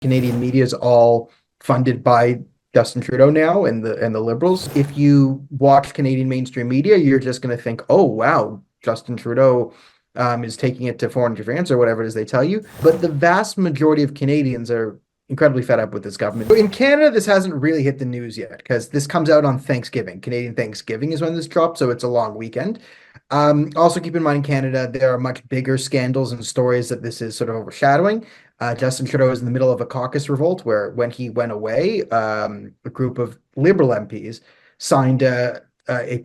Canadian media is all funded by Justin Trudeau now and the Liberals. If you watch Canadian mainstream media, you're just going to think, oh wow, Justin Trudeau is taking it to foreign interference or whatever it is they tell you. But the vast majority of Canadians are incredibly fed up with this government. In Canada, this hasn't really hit the news yet because this comes out on Thanksgiving. Canadian Thanksgiving is when this drops, so it's a long weekend. Also, keep in mind, in Canada, there are much bigger scandals and stories that this is sort of overshadowing. Justin Trudeau is in the middle of a caucus revolt where, when he went away, a group of Liberal MPs signed a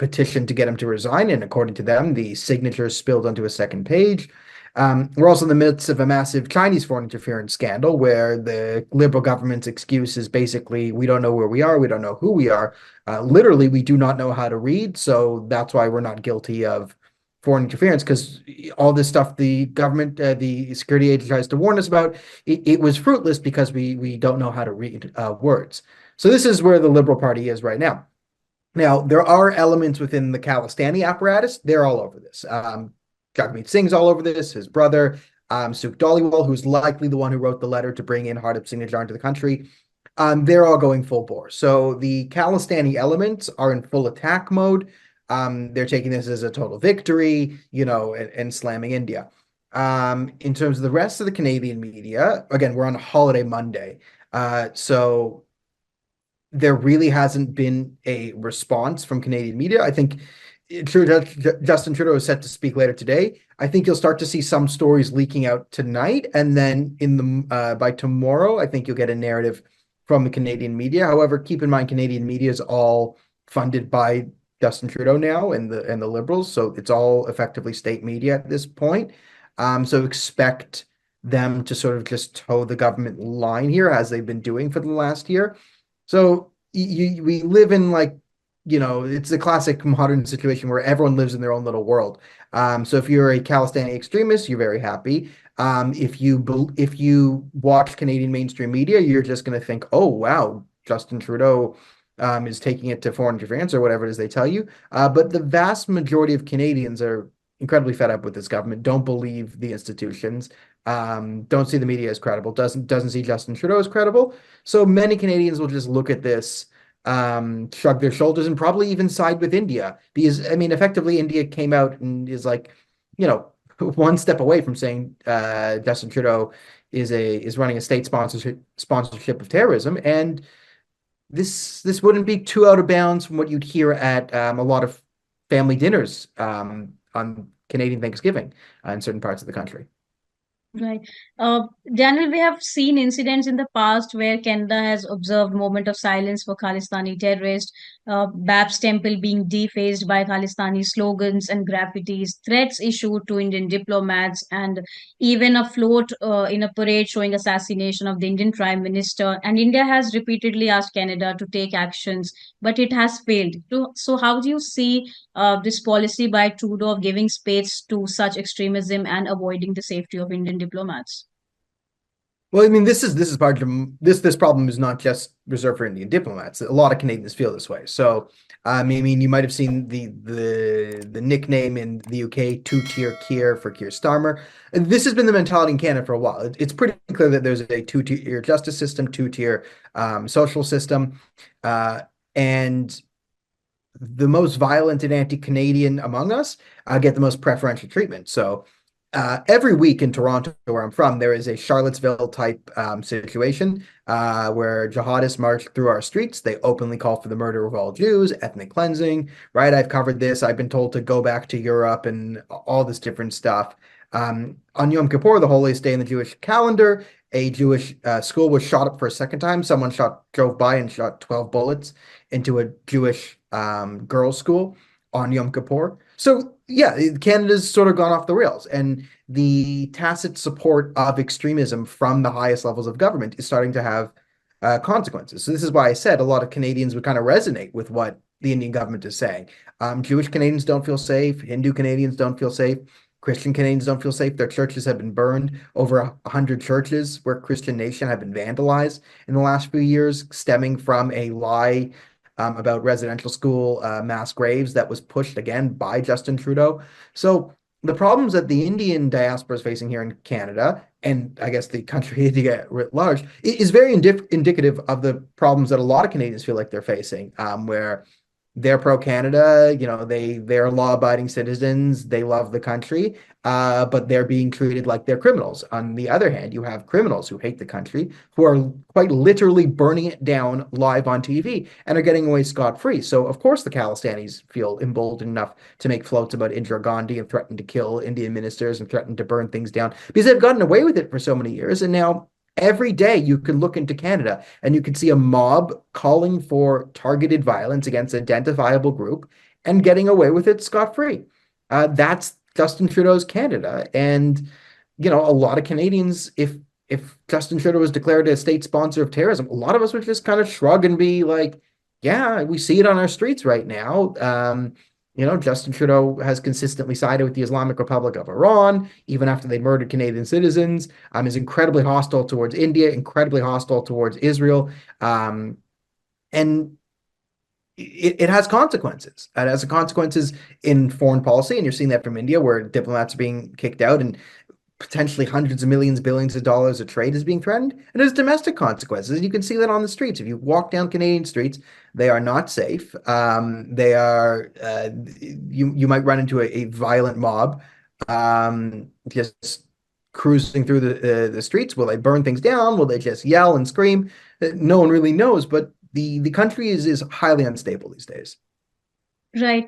petition to get him to resign. And according to them, the signatures spilled onto a second page. We're also in the midst of a massive Chinese foreign interference scandal where the Liberal government's excuse is basically, we don't know where we are, we don't know who we are. Literally, we do not know how to read, so that's why we're not guilty of foreign interference, because all this stuff the government, the security agency tries to warn us about, it was fruitless because we don't know how to read words. So this is where the Liberal Party is right now. Now, there are elements within the Khalistani apparatus. They're all over this. Jagmeet Singh's all over this, his brother, Sukh Dhaliwal, who's likely the one who wrote the letter to bring in Hardip Singh Nijjar into the country. They're all going full bore. So the Khalistani elements are in full attack mode. They're taking this as a total victory, and slamming India. In terms of the rest of the Canadian media, again, we're on a holiday Monday. So there really hasn't been a response from Canadian media. I think Justin Trudeau is set to speak later today. I think you'll start to see some stories leaking out tonight, and then by tomorrow, I think you'll get a narrative from the Canadian media. However, keep in mind, Canadian media is all funded by Justin Trudeau now and the Liberals, so it's all effectively state media at this point. So expect them to sort of just toe the government line here, as they've been doing for the last year. So we live in, it's a classic modern situation where everyone lives in their own little world. So if you're a Khalistani extremist, you're very happy. If you watch Canadian mainstream media, you're just going to think, oh wow, Justin Trudeau is taking it to foreign interference or whatever it is they tell you. But the vast majority of Canadians are incredibly fed up with this government, don't believe the institutions, don't see the media as credible, doesn't see Justin Trudeau as credible. So many Canadians will just look at this, shrug their shoulders, and probably even side with India, because I mean, effectively, India came out and is like, one step away from saying Justin Trudeau is running a state sponsorship of terrorism, and this wouldn't be too out of bounds from what you'd hear at a lot of family dinners on Canadian Thanksgiving in certain parts of the country. Right. Daniel, we have seen incidents in the past where Canada has observed moment of silence for Khalistani terrorists, Bab's temple being defaced by Khalistani slogans and graffitis, threats issued to Indian diplomats, and even a float in a parade showing assassination of the Indian Prime Minister. And India has repeatedly asked Canada to take actions, but it has failed. So how do you see this policy by Trudeau of giving space to such extremism and avoiding the safety of Indian diplomats? Well, I mean, this is part of this problem is not just reserved for Indian diplomats. A lot of Canadians feel this way. So, I mean, you might have seen the nickname in the UK, two-tier Keir for Keir Starmer. And this has been the mentality in Canada for a while. It's pretty clear that there's a two-tier justice system, two-tier social system, and the most violent and anti-Canadian among us get the most preferential treatment. So every week in Toronto, where I'm from, there is a Charlottesville type situation where jihadists march through our streets. They openly call for the murder of all Jews, ethnic cleansing, right? I've covered this. I've been told to go back to Europe and all this different stuff. On Yom Kippur, the holiest day in the Jewish calendar, a Jewish school was shot up for a second time. Someone drove by and shot 12 bullets into a Jewish girls' school on Yom Kippur. So yeah, Canada's sort of gone off the rails, and the tacit support of extremism from the highest levels of government is starting to have consequences. So this is why I said a lot of Canadians would kind of resonate with what the Indian government is saying. Jewish Canadians don't feel safe. Hindu Canadians don't feel safe. Christian Canadians don't feel safe. Their churches have been burned. Over 100 churches where Christian Nation have been vandalized in the last few years, stemming from a lie about residential school mass graves that was pushed again by Justin Trudeau. So the problems that the Indian diaspora is facing here in Canada, and I guess the country India writ large, is very indicative of the problems that a lot of Canadians feel like they're facing, where they're pro Canada, they're law abiding citizens, they love the country, but they're being treated like they're criminals. On the other hand, you have criminals who hate the country, who are quite literally burning it down live on TV and are getting away scot-free. So of course the Khalistanis feel emboldened enough to make floats about Indira Gandhi and threaten to kill Indian ministers and threaten to burn things down because they've gotten away with it for so many years. And now every day you can look into Canada and you can see a mob calling for targeted violence against an identifiable group and getting away with it scot-free. That's Justin Trudeau's Canada. And, a lot of Canadians, if Justin Trudeau was declared a state sponsor of terrorism, a lot of us would just kind of shrug and be like, yeah, we see it on our streets right now. Justin Trudeau has consistently sided with the Islamic Republic of Iran, even after they murdered Canadian citizens. Is incredibly hostile towards India, incredibly hostile towards Israel. And it has consequences. It has consequences in foreign policy, and you're seeing that from India, where diplomats are being kicked out and potentially hundreds of millions, billions of dollars of trade is being threatened. And there's domestic consequences. And you can see that on the streets. If you walk down Canadian streets, they are not safe. They are, you might run into a violent mob just cruising through the streets. Will they burn things down? Will they just yell and scream? No one really knows, but the country is highly unstable these days. Right.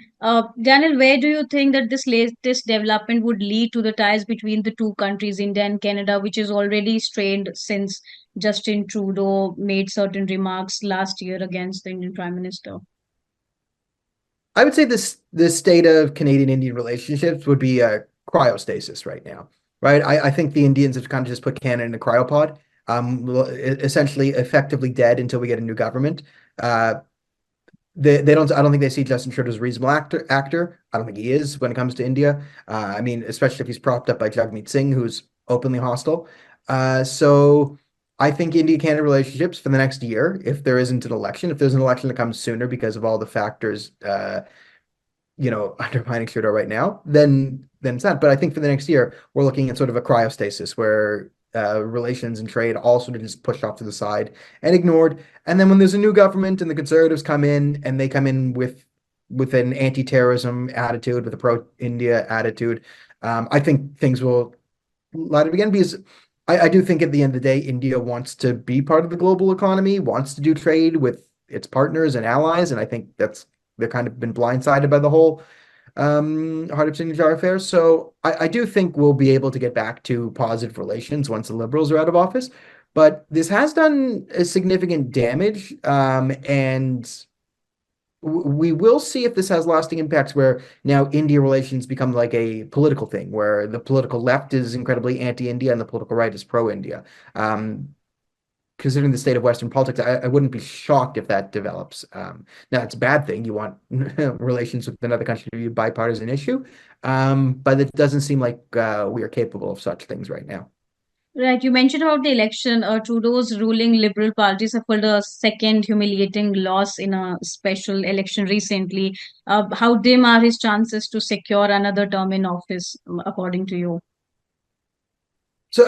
Daniel, where do you think that this latest development would lead to the ties between the two countries, India and Canada, which is already strained since Justin Trudeau made certain remarks last year against the Indian Prime Minister? I would say this state of Canadian-Indian relationships would be a cryostasis right now, right? I think the Indians have kind of just put Canada in a cryopod, essentially effectively dead until we get a new government. They don't. I don't think they see Justin Trudeau as a reasonable actor. I don't think he is when it comes to India. Especially if he's propped up by Jagmeet Singh, who's openly hostile. So I think India-Canada relationships for the next year, if there isn't an election, if there's an election that comes sooner because of all the factors, undermining Trudeau right now, then it's not. But I think for the next year, we're looking at sort of a cryostasis where relations and trade all sort of just pushed off to the side and ignored. And then when there's a new government and the Conservatives come in and they come in with an anti-terrorism attitude, with a pro-India attitude, I think things will light up again because I do think at the end of the day, India wants to be part of the global economy, wants to do trade with its partners and allies, and I think they're kind of been blindsided by the whole Hardip Singh Nijjar affair. So I do think we'll be able to get back to positive relations once the Liberals are out of office. But this has done a significant damage, and we will see if this has lasting impacts where now India relations become like a political thing, where the political left is incredibly anti-India and the political right is pro-India. Considering the state of Western politics, I wouldn't be shocked if that develops. Now, it's a bad thing. You want relations with another country to be a bipartisan issue, but it doesn't seem like we are capable of such things right now. Right, you mentioned about the election. Trudeau's ruling Liberal Party suffered a second humiliating loss in a special election recently. How dim are his chances to secure another term in office, according to you? So,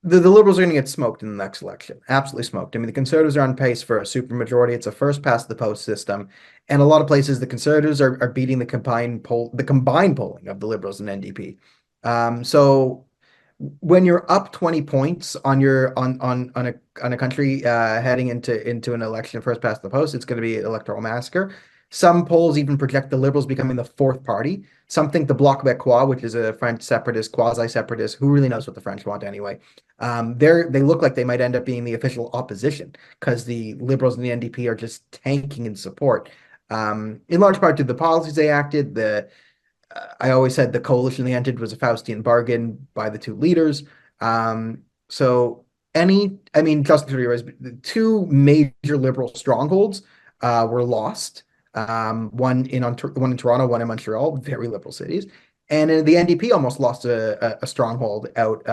the Liberals are going to get smoked in the next election. Absolutely smoked. The Conservatives are on pace for a supermajority. It's a first past the post system. And a lot of places, the Conservatives are beating the combined polling of the Liberals and NDP. So when you're up 20 points on a country heading into an election first past the post, it's going to be an electoral massacre. Some polls even project the Liberals becoming the fourth party. Some think the Bloc Québécois, which is a French separatist, quasi-separatist, who really knows what the French want anyway. They look like they might end up being the official opposition because the Liberals and the NDP are just tanking in support. In large part due to the policies they acted. I always said the coalition they entered was a Faustian bargain by the two leaders. Justin Trudeau's the two major Liberal strongholds were lost. One in Toronto, one in Montreal, very Liberal cities. And the NDP almost lost a stronghold out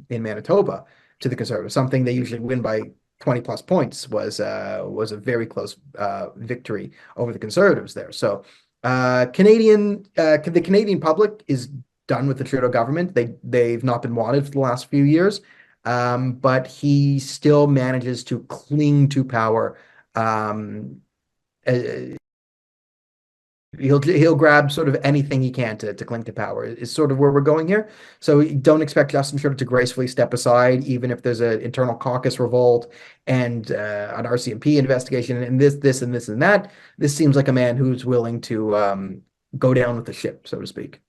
in Manitoba to the Conservatives. Something they usually win by 20 plus points was a very close victory over the Conservatives there. So the Canadian public is done with the Trudeau government. They've not been wanted for the last few years, but he still manages to cling to power. Uh, he'll grab sort of anything he can to cling to power is sort of where we're going here. So don't expect Justin Trudeau to gracefully step aside, even if there's an internal caucus revolt and an RCMP investigation and this and that. This seems like a man who's willing to go down with the ship, so to speak.